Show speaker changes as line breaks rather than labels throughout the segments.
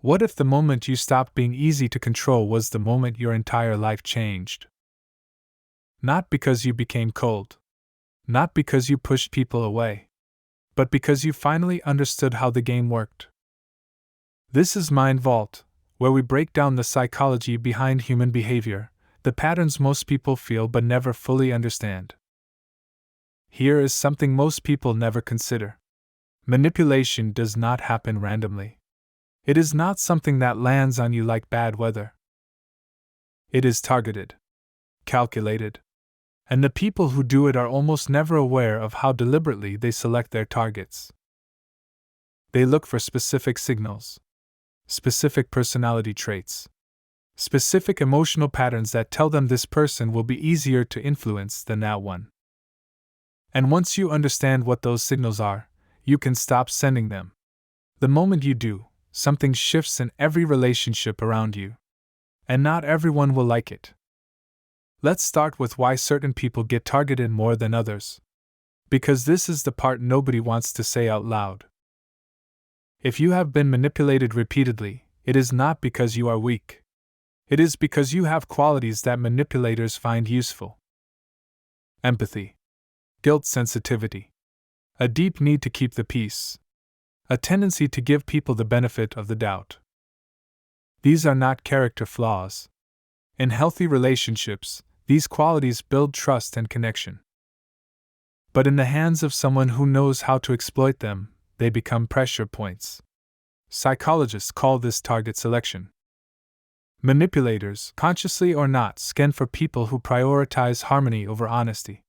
What if the moment you stopped being easy to control was the moment your entire life changed? Not because you became cold. Not because you pushed people away. But because you finally understood how the game worked. This is Mind Vault, where we break down the psychology behind human behavior, the patterns most people feel but never fully understand. Here is something most people never consider. Manipulation does not happen randomly. It is not something that lands on you like bad weather. It is targeted, calculated, and the people who do it are almost never aware of how deliberately they select their targets. They look for specific signals, specific personality traits, specific emotional patterns that tell them this person will be easier to influence than that one. And once you understand what those signals are, you can stop sending them. The moment you do, something shifts in every relationship around you. And not everyone will like it. Let's start with why certain people get targeted more than others. Because this is the part nobody wants to say out loud. If you have been manipulated repeatedly, it is not because you are weak. It is because you have qualities that manipulators find useful. Empathy, guilt sensitivity, a deep need to keep the peace, a tendency to give people the benefit of the doubt. These are not character flaws. In healthy relationships, these qualities build trust and connection. But in the hands of someone who knows how to exploit them, they become pressure points. Psychologists call this target selection. Manipulators, consciously or not, scan for people who prioritize harmony over honesty.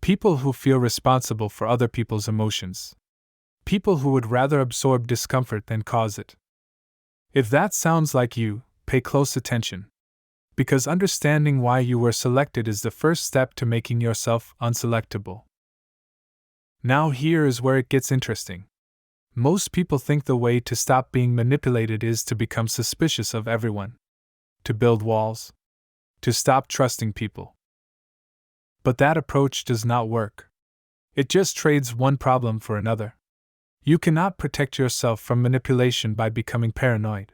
People who feel responsible for other people's emotions. People who would rather absorb discomfort than cause it. If that sounds like you, pay close attention. Because understanding why you were selected is the first step to making yourself unselectable. Now here is where it gets interesting. Most people think the way to stop being manipulated is to become suspicious of everyone. To build walls. To stop trusting people. But that approach does not work. It just trades one problem for another. You cannot protect yourself from manipulation by becoming paranoid.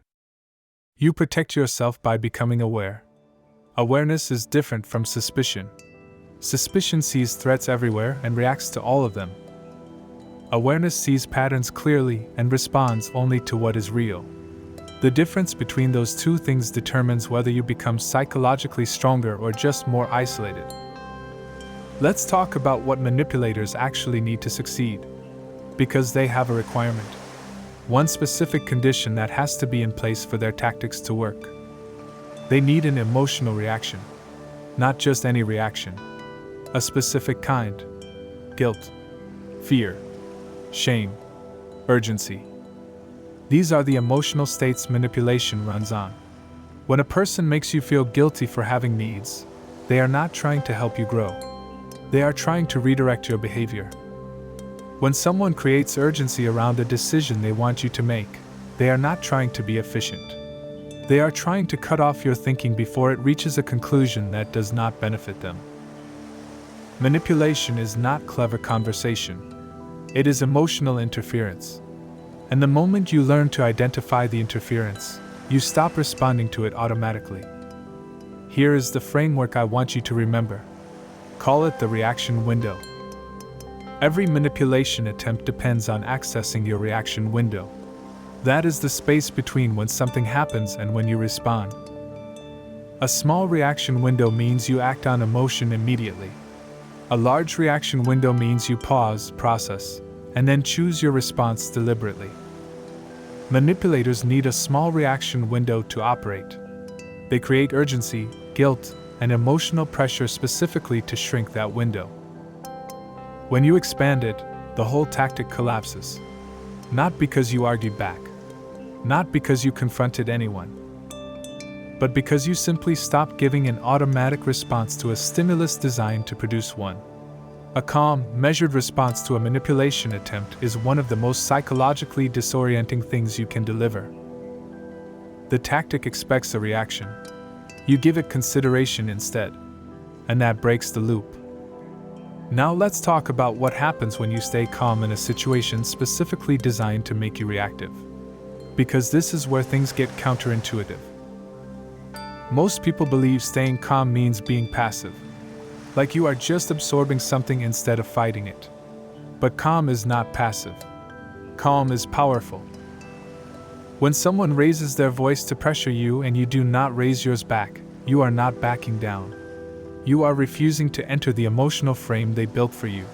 You protect yourself by becoming aware. Awareness is different from suspicion. Suspicion sees threats everywhere and reacts to all of them. Awareness sees patterns clearly and responds only to what is real. The difference between those two things determines whether you become psychologically stronger or just more isolated. Let's talk about what manipulators actually need to succeed. Because they have a requirement. One specific condition that has to be in place for their tactics to work. They need an emotional reaction. Not just any reaction. A specific kind. Guilt. Fear. Shame. Urgency. These are the emotional states manipulation runs on. When a person makes you feel guilty for having needs, they are not trying to help you grow. They are trying to redirect your behavior. When someone creates urgency around a decision they want you to make, they are not trying to be efficient. They are trying to cut off your thinking before it reaches a conclusion that does not benefit them. Manipulation is not clever conversation. It is emotional interference. And the moment you learn to identify the interference, you stop responding to it automatically. Here is the framework I want you to remember. Call it the reaction window. Every manipulation attempt depends on accessing your reaction window. That is the space between when something happens and when you respond. A small reaction window means you act on emotion immediately. A large reaction window means you pause, process, and then choose your response deliberately. Manipulators need a small reaction window to operate. They create urgency, guilt, and emotional pressure specifically to shrink that window. When you expand it, the whole tactic collapses. Not because you argued back. Not because you confronted anyone. But because you simply stopped giving an automatic response to a stimulus designed to produce one. A calm, measured response to a manipulation attempt is one of the most psychologically disorienting things you can deliver. The tactic expects a reaction. You give it consideration instead. And that breaks the loop. Now let's talk about what happens when you stay calm in a situation specifically designed to make you reactive. Because this is where things get counterintuitive. Most people believe staying calm means being passive, like you are just absorbing something instead of fighting it. But calm is not passive. Calm is powerful. When someone raises their voice to pressure you and you do not raise yours back, you are not backing down. You are refusing to enter the emotional frame they built for you.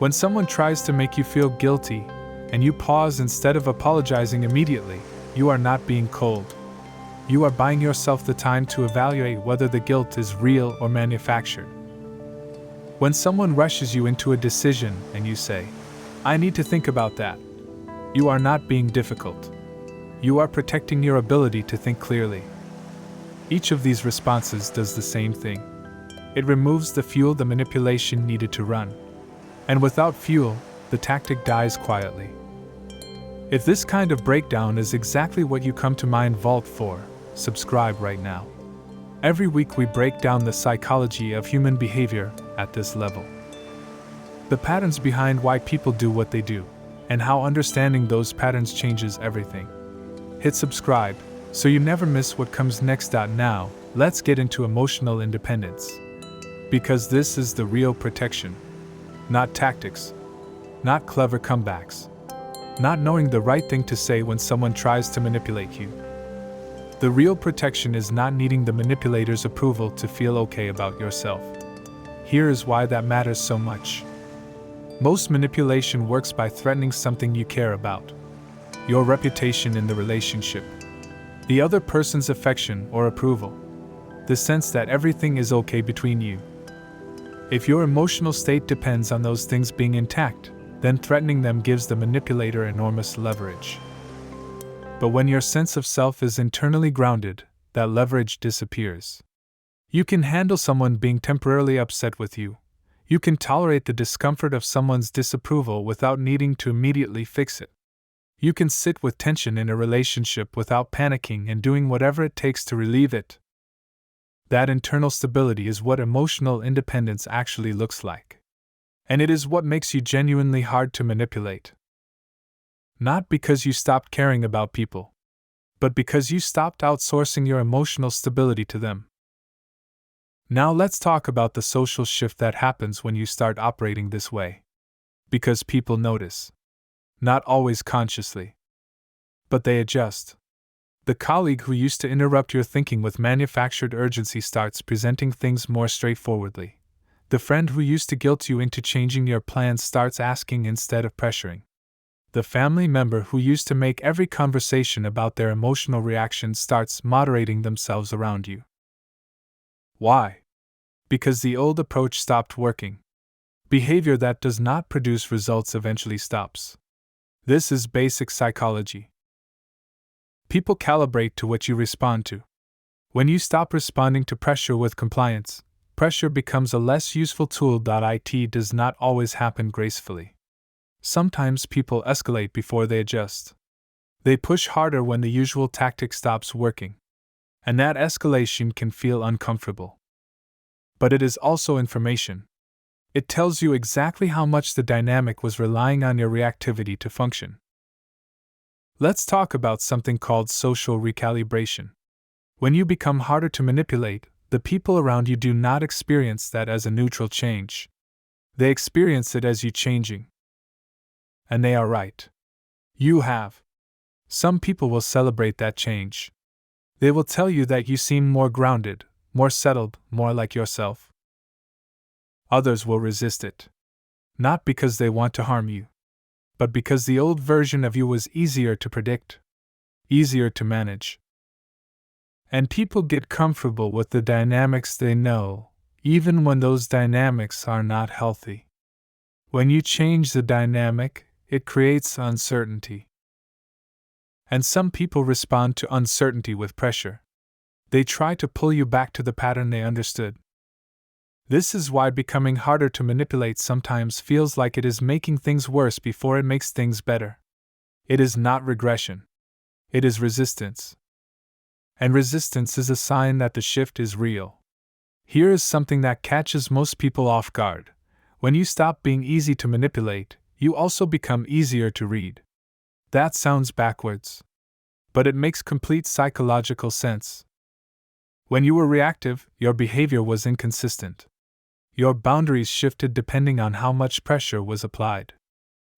When someone tries to make you feel guilty, and you pause instead of apologizing immediately, you are not being cold. You are buying yourself the time to evaluate whether the guilt is real or manufactured. When someone rushes you into a decision and you say, "I need to think about that," you are not being difficult. You are protecting your ability to think clearly. Each of these responses does the same thing. It removes the fuel the manipulation needed to run. And without fuel, the tactic dies quietly. If this kind of breakdown is exactly what you come to Mind Vault for, subscribe right now. Every week we break down the psychology of human behavior at this level. The patterns behind why people do what they do, and how understanding those patterns changes everything. Hit subscribe so you never miss what comes next. Now, let's get into emotional independence. Because this is the real protection. Not tactics. Not clever comebacks. Not knowing the right thing to say when someone tries to manipulate you. The real protection is not needing the manipulator's approval to feel okay about yourself. Here is why that matters so much. Most manipulation works by threatening something you care about. Your reputation in the relationship. The other person's affection or approval. The sense that everything is okay between you. If your emotional state depends on those things being intact, then threatening them gives the manipulator enormous leverage. But when your sense of self is internally grounded, that leverage disappears. You can handle someone being temporarily upset with you. You can tolerate the discomfort of someone's disapproval without needing to immediately fix it. You can sit with tension in a relationship without panicking and doing whatever it takes to relieve it. That internal stability is what emotional independence actually looks like. And it is what makes you genuinely hard to manipulate. Not because you stopped caring about people, but because you stopped outsourcing your emotional stability to them. Now let's talk about the social shift that happens when you start operating this way. Because people notice. Not always consciously. But they adjust. The colleague who used to interrupt your thinking with manufactured urgency starts presenting things more straightforwardly. The friend who used to guilt you into changing your plans starts asking instead of pressuring. The family member who used to make every conversation about their emotional reactions starts moderating themselves around you. Why? Because the old approach stopped working. Behavior that does not produce results eventually stops. This is basic psychology. People calibrate to what you respond to. When you stop responding to pressure with compliance, pressure becomes a less useful tool. It does not always happen gracefully. Sometimes people escalate before they adjust. They push harder when the usual tactic stops working. And that escalation can feel uncomfortable. But it is also information. It tells you exactly how much the dynamic was relying on your reactivity to function. Let's talk about something called social recalibration. When you become harder to manipulate, the people around you do not experience that as a neutral change. They experience it as you changing. And they are right. You have. Some people will celebrate that change. They will tell you that you seem more grounded, more settled, more like yourself. Others will resist it. Not because they want to harm you, but because the old version of you was easier to predict, easier to manage. And people get comfortable with the dynamics they know, even when those dynamics are not healthy. When you change the dynamic, it creates uncertainty. And some people respond to uncertainty with pressure. They try to pull you back to the pattern they understood. This is why becoming harder to manipulate sometimes feels like it is making things worse before it makes things better. It is not regression. It is resistance. And resistance is a sign that the shift is real. Here is something that catches most people off guard. When you stop being easy to manipulate, you also become easier to read. That sounds backwards. But it makes complete psychological sense. When you were reactive, your behavior was inconsistent. Your boundaries shifted depending on how much pressure was applied.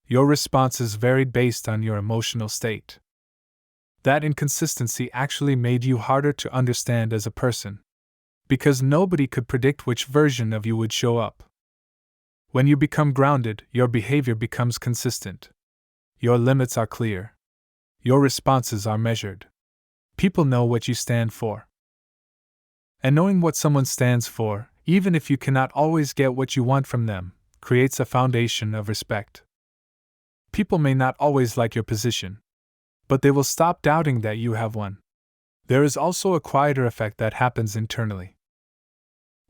Your responses varied based on your emotional state. That inconsistency actually made you harder to understand as a person, because nobody could predict which version of you would show up. When you become grounded, your behavior becomes consistent. Your limits are clear. Your responses are measured. People know what you stand for. And knowing what someone stands for, even if you cannot always get what you want from them, creates a foundation of respect. People may not always like your position, but they will stop doubting that you have one. There is also a quieter effect that happens internally.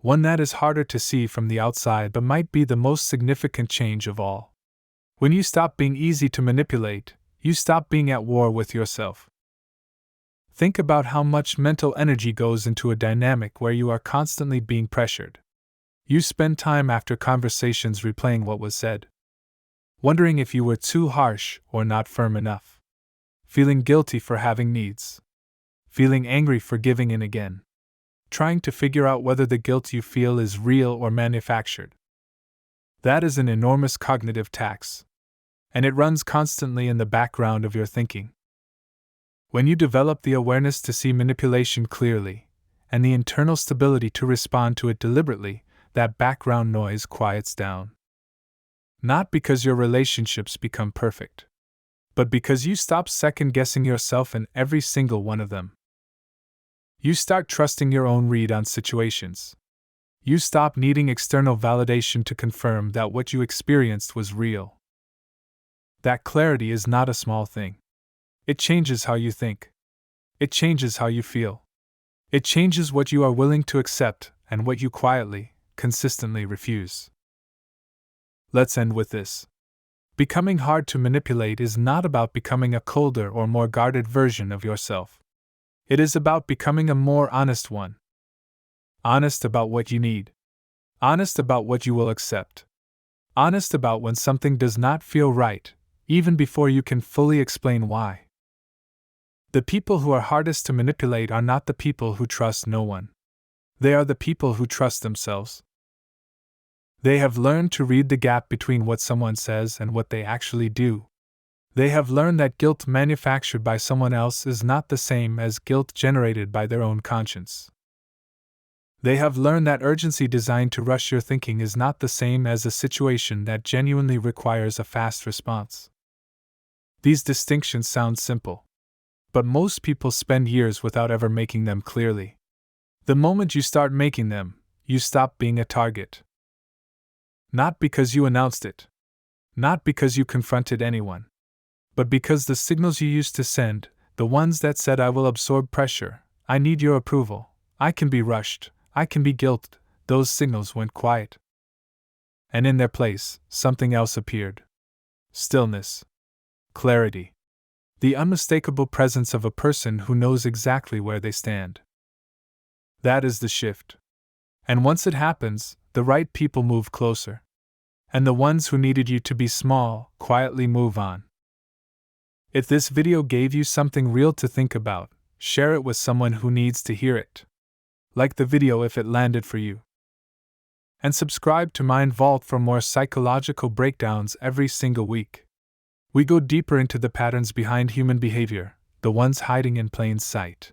One that is harder to see from the outside but might be the most significant change of all. When you stop being easy to manipulate, you stop being at war with yourself. Think about how much mental energy goes into a dynamic where you are constantly being pressured. You spend time after conversations replaying what was said, wondering if you were too harsh or not firm enough, feeling guilty for having needs, feeling angry for giving in again, trying to figure out whether the guilt you feel is real or manufactured. That is an enormous cognitive tax, and it runs constantly in the background of your thinking. When you develop the awareness to see manipulation clearly, and the internal stability to respond to it deliberately, that background noise quiets down. Not because your relationships become perfect, but because you stop second-guessing yourself in every single one of them. You start trusting your own read on situations. You stop needing external validation to confirm that what you experienced was real. That clarity is not a small thing. It changes how you think. It changes how you feel. It changes what you are willing to accept and what you quietly, consistently refuse. Let's end with this. Becoming hard to manipulate is not about becoming a colder or more guarded version of yourself. It is about becoming a more honest one. Honest about what you need. Honest about what you will accept. Honest about when something does not feel right, even before you can fully explain why. The people who are hardest to manipulate are not the people who trust no one. They are the people who trust themselves. They have learned to read the gap between what someone says and what they actually do. They have learned that guilt manufactured by someone else is not the same as guilt generated by their own conscience. They have learned that urgency designed to rush your thinking is not the same as a situation that genuinely requires a fast response. These distinctions sound simple, but most people spend years without ever making them clearly. The moment you start making them, you stop being a target. Not because you announced it, not because you confronted anyone, but because the signals you used to send, the ones that said I will absorb pressure, I need your approval, I can be rushed, I can be guilted, those signals went quiet. And in their place, something else appeared. Stillness. Clarity. The unmistakable presence of a person who knows exactly where they stand. That is the shift. And once it happens, the right people move closer. And the ones who needed you to be small, quietly move on. If this video gave you something real to think about, share it with someone who needs to hear it. Like the video if it landed for you. And subscribe to Mind Vault for more psychological breakdowns every single week. We go deeper into the patterns behind human behavior, the ones hiding in plain sight.